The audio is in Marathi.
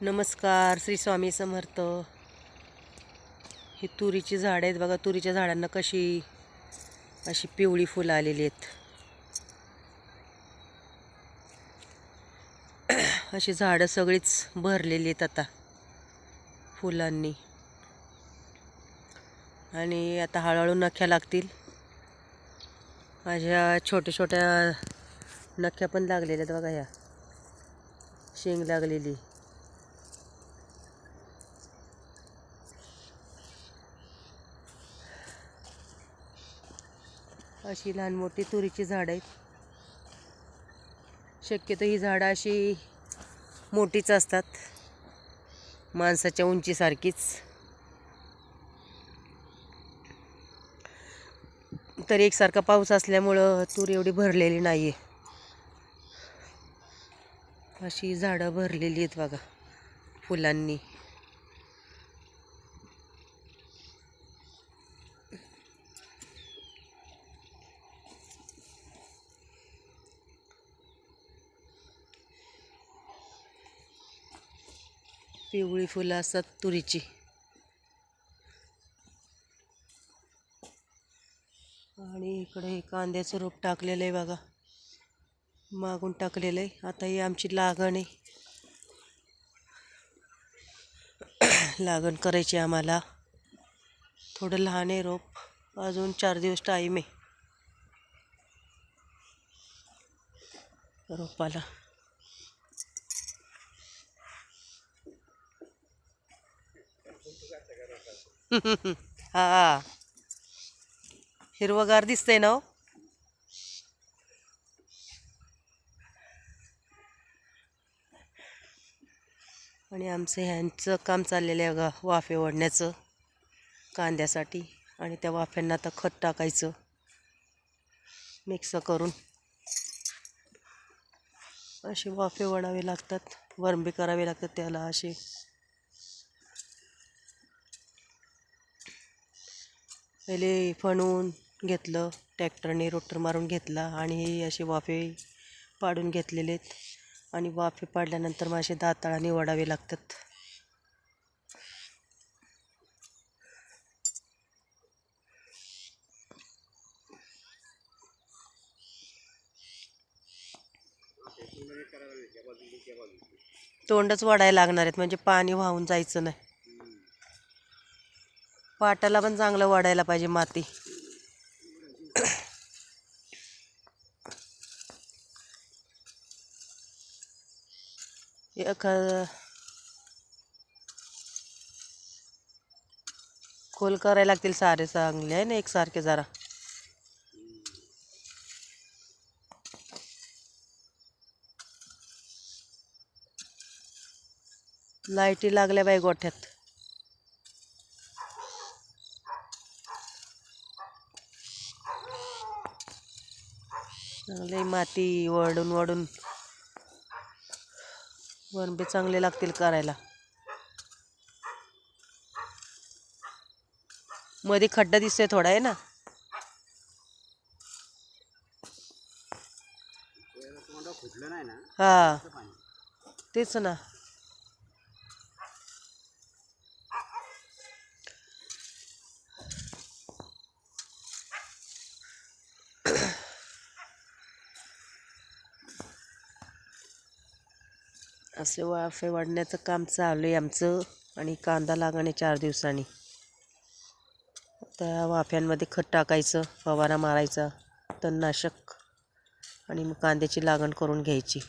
नमस्कार, श्री स्वामी समर्थ. ही तुरीची झाडं आहेत बघा. तुरीच्या झाडांना कशी अशी पिवळी फुलं आलेली आहेत. अशी झाडं सगळीच भरलेली आहेत आता फुलांनी. आणि आता हळूहळू नख्या लागतील. माझ्या छोट्या छोट्या नख्या पण लागलेल्या आहेत बघा. ह्या शेंग लागलेली. अशी लहान मोठी तुरीची झाडं आहेत. शक्यतो ही झाडं अशी मोठीच असतात, माणसाच्या उंचीसारखीच. तर एकसारखा पाऊस असल्यामुळं तूर एवढी भरलेली नाही आहे. अशी झाडं भरलेली आहेत बघा फुलांनी. पिवळी फुलं असतात तुरीची. आणि इकडे हे कांद्याचं रोप टाकलेलं आहे बघा, मागून टाकलेलं आहे. आता ही आमची लागण आहे. लागण करायची आम्हाला. थोडं लहान आहे रोप, अजून 4 दिवस टाईम आहे रोपाला. हा, हिरवगार दिसतंय ना हो. आणि आमचं ह्यांचं काम चाललेलं आहे बघा, वाफे ओढण्याचं कांद्यासाठी. आणि त्या वाफ्यांना आता खत टाकायचं मिक्स करून. असे वाफे ओढावे लागतात, वरंबी करावे लागतात त्याला. असे पहिले फणून घेतलं, ट्रॅक्टरने रोटर मारून घेतला आणि हे असे वाफे पाडून घेतलेले आहेत. आणि वाफे पाडल्यानंतर मग असे दाताळाने ओढावे लागतात. तोंडच वाढायला लागणार आहेत, म्हणजे पाणी वाहून जायचं नाही. पाटाला पण चांगलं वाढायला पाहिजे माती. खोल करायला लागतील सारे चांगले आहे ना, एकसारखे जरा. लाईटी लागल्या बाई गोठ्यात. चांगले माती वळून वळून वरंबे चांगले लागतील करायला. मध्ये खड्डा दिसतोय थोडा आहे ना. हा, तेच ना. असे वाफे वाढण्याचं काम चालू आहे आमचं. आणि कांदा लागणे 4 दिवसांनी. त्या वाफ्यांमध्ये खत टाकायचं, फवारा मारायचा, तणनाशक. आणि मग कांद्याची लागण करून घ्यायची.